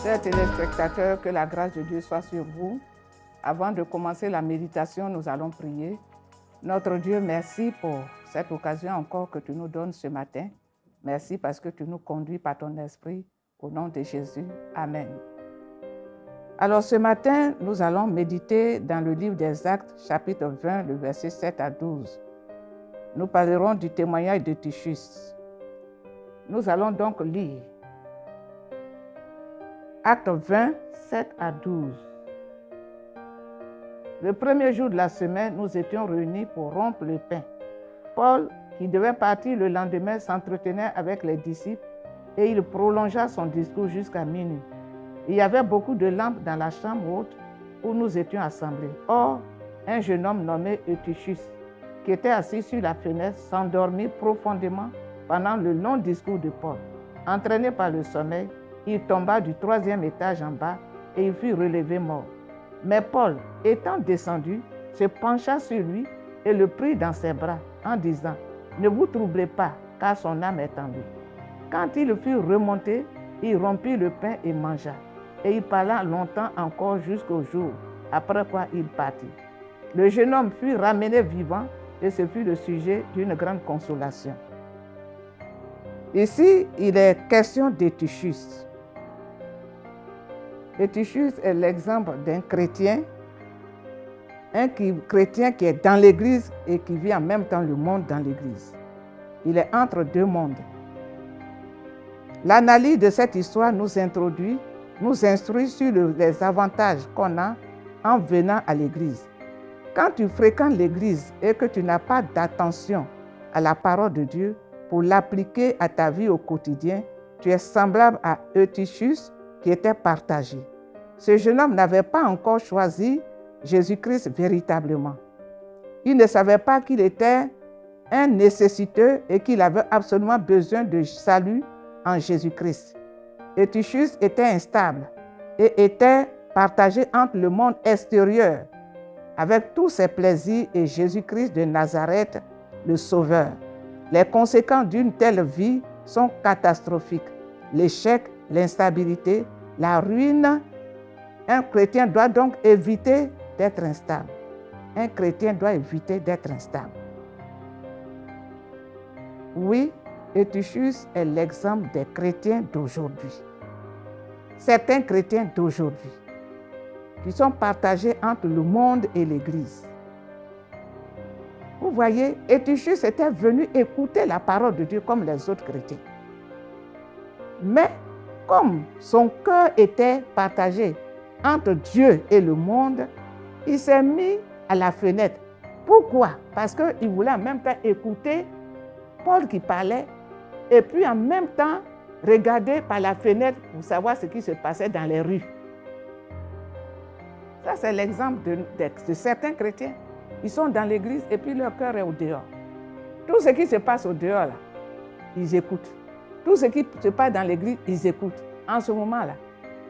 Chers téléspectateurs, que la grâce de Dieu soit sur vous. Avant de commencer la méditation, nous allons prier. Notre Dieu, merci pour cette occasion encore que tu nous donnes ce matin. Merci parce que tu nous conduis par ton esprit. Au nom de Jésus. Amen. Alors ce matin, nous allons méditer dans le livre des Actes, chapitre 20, le verset 7 à 12. Nous parlerons du témoignage de Tychus. Nous allons donc lire Actes 20, 7 à 12. Le premier jour de la semaine, nous étions réunis pour rompre le pain. Paul, qui devait partir le lendemain, s'entretenait avec les disciples et il prolongea son discours jusqu'à minuit. Il y avait beaucoup de lampes dans la chambre haute où nous étions assemblés. Or, un jeune homme nommé Eutychus, qui était assis sur la fenêtre, s'endormit profondément pendant le long discours de Paul. Entraîné par le sommeil, il tomba du 3e étage en bas et il fut relevé mort. Mais Paul, étant descendu, se pencha sur lui et le prit dans ses bras en disant « Ne vous troublez pas, car son âme est en lui. » Quand il fut remonté, il rompit le pain et mangea. Et il parla longtemps encore jusqu'au jour, après quoi il partit. Le jeune homme fut ramené vivant et ce fut le sujet d'une grande consolation. Ici, il est question d'Eutychus. Eutychus est l'exemple d'un chrétien, chrétien qui est dans l'Église et qui vit en même temps le monde dans l'Église. Il est entre deux mondes. L'analyse de cette histoire nous instruit sur les avantages qu'on a en venant à l'Église. Quand tu fréquentes l'Église et que tu n'as pas d'attention à la parole de Dieu pour l'appliquer à ta vie au quotidien, tu es semblable à Eutychus qui était partagé. Ce jeune homme n'avait pas encore choisi Jésus-Christ véritablement. Il ne savait pas qu'il était un nécessiteux et qu'il avait absolument besoin de salut en Jésus-Christ. Eutychus était instable et était partagé entre le monde extérieur avec tous ses plaisirs et Jésus-Christ de Nazareth, le Sauveur. Les conséquences d'une telle vie sont catastrophiques. L'échec, l'instabilité, la ruine. Un chrétien doit donc éviter d'être instable. Un chrétien doit éviter d'être instable. Oui, Eutychus est l'exemple des chrétiens d'aujourd'hui. Certains chrétiens d'aujourd'hui qui sont partagés entre le monde et l'Église. Vous voyez, Eutychus était venu écouter la parole de Dieu comme les autres chrétiens. Mais comme son cœur était partagé entre Dieu et le monde, il s'est mis à la fenêtre. Pourquoi? Parce qu'il voulait en même temps écouter Paul qui parlait et puis en même temps regarder par la fenêtre pour savoir ce qui se passait dans les rues. Ça, c'est l'exemple de certains chrétiens. Ils sont dans l'église et puis leur cœur est au dehors. Tout ce qui se passe au dehors, là, ils écoutent. Tout ce qui se passe dans l'église, ils écoutent. En ce moment-là,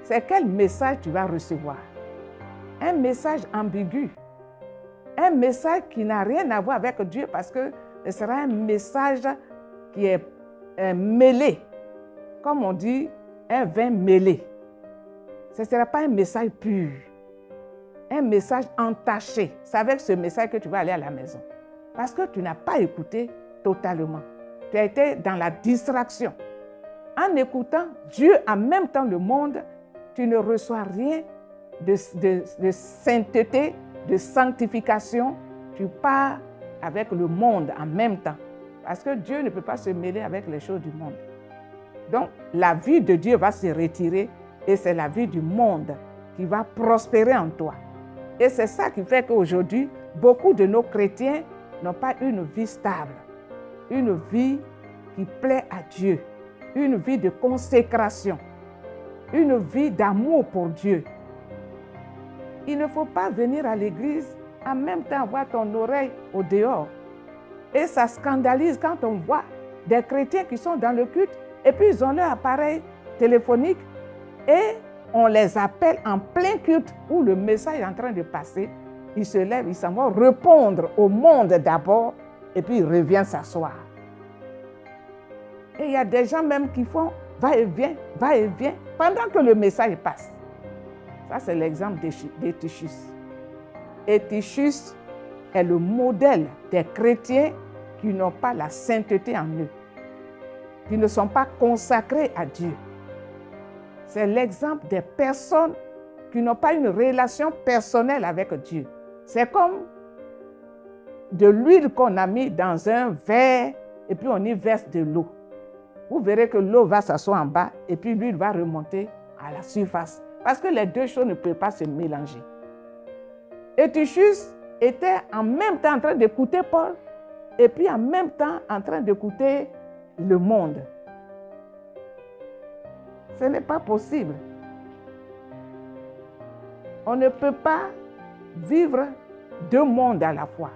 c'est quel message tu vas recevoir? Un message ambigu. Un message qui n'a rien à voir avec Dieu parce que ce sera un message qui est mêlé. Comme on dit, un vin mêlé. Ce ne sera pas un message pur. Un message entaché. C'est avec ce message que tu vas aller à la maison. Parce que tu n'as pas écouté totalement. Tu as été dans la distraction. En écoutant Dieu en même temps le monde, tu ne reçois rien de sainteté, de sanctification. Tu pars avec le monde en même temps. Parce que Dieu ne peut pas se mêler avec les choses du monde. Donc, la vie de Dieu va se retirer et c'est la vie du monde qui va prospérer en toi. Et c'est ça qui fait qu'aujourd'hui, beaucoup de nos chrétiens n'ont pas une vie stable, une vie qui plaît à Dieu, une vie de consécration, une vie d'amour pour Dieu. Il ne faut pas venir à l'église en même temps avoir ton oreille au dehors. Et ça scandalise quand on voit des chrétiens qui sont dans le culte et puis ils ont leur appareil téléphonique et on les appelle en plein culte où le message est en train de passer. Ils se lèvent, ils s'en vont répondre au monde d'abord et puis ils reviennent s'asseoir. Et il y a des gens même qui font va-et-vient, pendant que le message passe. Ça, c'est l'exemple d'Eutychus. Eutychus est le modèle des chrétiens qui n'ont pas la sainteté en eux, qui ne sont pas consacrés à Dieu. C'est l'exemple des personnes qui n'ont pas une relation personnelle avec Dieu. C'est comme de l'huile qu'on a mis dans un verre et puis on y verse de l'eau. Vous verrez que l'eau va s'asseoir en bas et puis l'huile va remonter à la surface. Parce que les deux choses ne peuvent pas se mélanger. Eutychus était en même temps en train d'écouter Paul et puis en même temps en train d'écouter le monde. Ce n'est pas possible. On ne peut pas vivre deux mondes à la fois.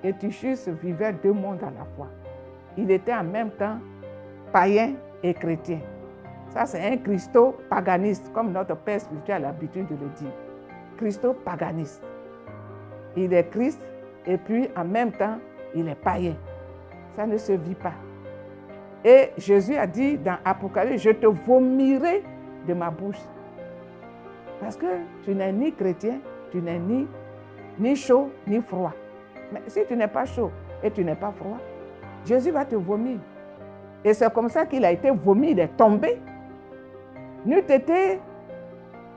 Eutychus vivait deux mondes à la fois. Il était en même temps païen et chrétien. Ça, c'est un christo-paganiste, comme notre père spirituel a l'habitude de le dire. Christo-paganiste. Il est Christ et puis en même temps, il est païen. Ça ne se vit pas. Et Jésus a dit dans Apocalypse, je te vomirai de ma bouche. Parce que tu n'es ni chrétien, tu n'es ni chaud, ni froid. Mais si tu n'es pas chaud et tu n'es pas froid, Jésus va te vomir. Et c'est comme ça qu'il a été vomi, il est tombé. N'eût été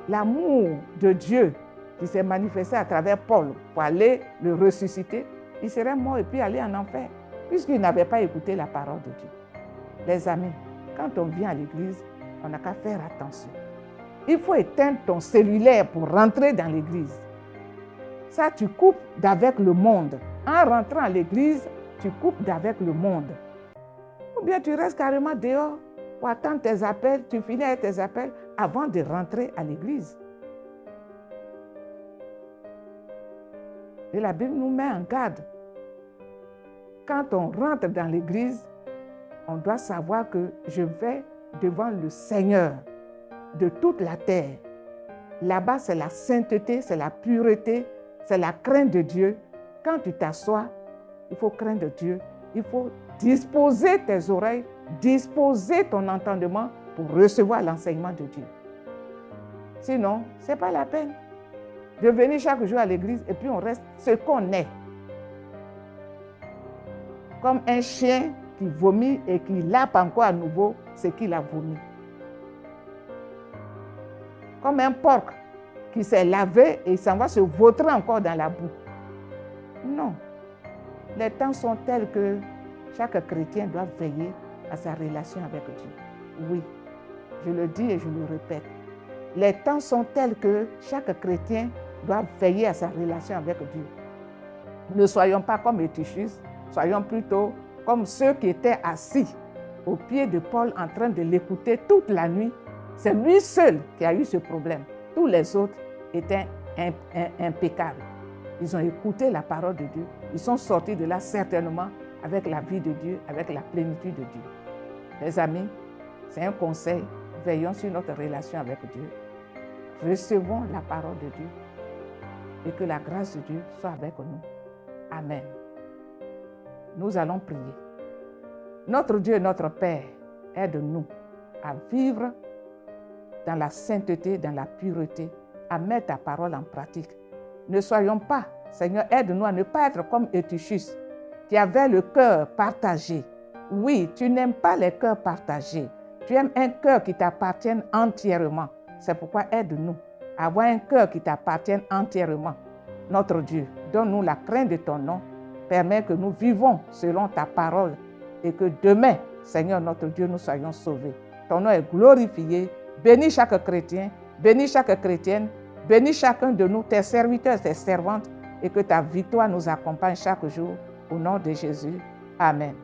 l'amour de Dieu qui s'est manifesté à travers Paul pour aller le ressusciter, il serait mort et puis aller en enfer, puisqu'il n'avait pas écouté la parole de Dieu. Les amis, quand on vient à l'église, on n'a qu'à faire attention. Il faut éteindre ton cellulaire pour rentrer dans l'église. Ça, tu coupes d'avec le monde. En rentrant à l'église, tu coupes d'avec le monde. Ou bien tu restes carrément dehors pour attendre tes appels, tu finis avec tes appels avant de rentrer à l'église. Et la Bible nous met en garde. Quand on rentre dans l'église, on doit savoir que je vais devant le Seigneur de toute la terre. Là-bas, c'est la sainteté, c'est la pureté, c'est la crainte de Dieu. Quand tu t'assois, il faut craindre Dieu. Il faut disposer tes oreilles, disposer ton entendement pour recevoir l'enseignement de Dieu. Sinon, ce n'est pas la peine de venir chaque jour à l'église et puis on reste ce qu'on est. Comme un chien qui vomit et qui lappe encore à nouveau ce qu'il a vomi. Comme un porc qui s'est lavé et il s'en va se vautrer encore dans la boue. Non. Les temps sont tels que chaque chrétien doit veiller à sa relation avec Dieu. Oui, je le dis et je le répète. Les temps sont tels que chaque chrétien doit veiller à sa relation avec Dieu. Ne soyons pas comme Eutychus, soyons plutôt comme ceux qui étaient assis au pied de Paul en train de l'écouter toute la nuit. C'est lui seul qui a eu ce problème. Tous les autres étaient impeccables. Ils ont écouté la parole de Dieu. Ils sont sortis de là certainement avec la vie de Dieu, avec la plénitude de Dieu. Les amis, c'est un conseil. Veillons sur notre relation avec Dieu. Recevons la parole de Dieu et que la grâce de Dieu soit avec nous. Amen. Nous allons prier. Notre Dieu et notre Père, aide-nous à vivre dans la sainteté, dans la pureté, à mettre ta parole en pratique. Ne soyons pas, Seigneur, aide-nous à ne pas être comme Eutychus, qui avait le cœur partagé. Oui, tu n'aimes pas les cœurs partagés. Tu aimes un cœur qui t'appartienne entièrement. C'est pourquoi aide-nous à avoir un cœur qui t'appartienne entièrement. Notre Dieu, donne-nous la crainte de ton nom. Permets que nous vivons selon ta parole et que demain, Seigneur notre Dieu, nous soyons sauvés. Ton nom est glorifié. Bénis chaque chrétien, bénis chaque chrétienne, bénis chacun de nous, tes serviteurs, tes servantes, et que ta victoire nous accompagne chaque jour. Au nom de Jésus. Amen.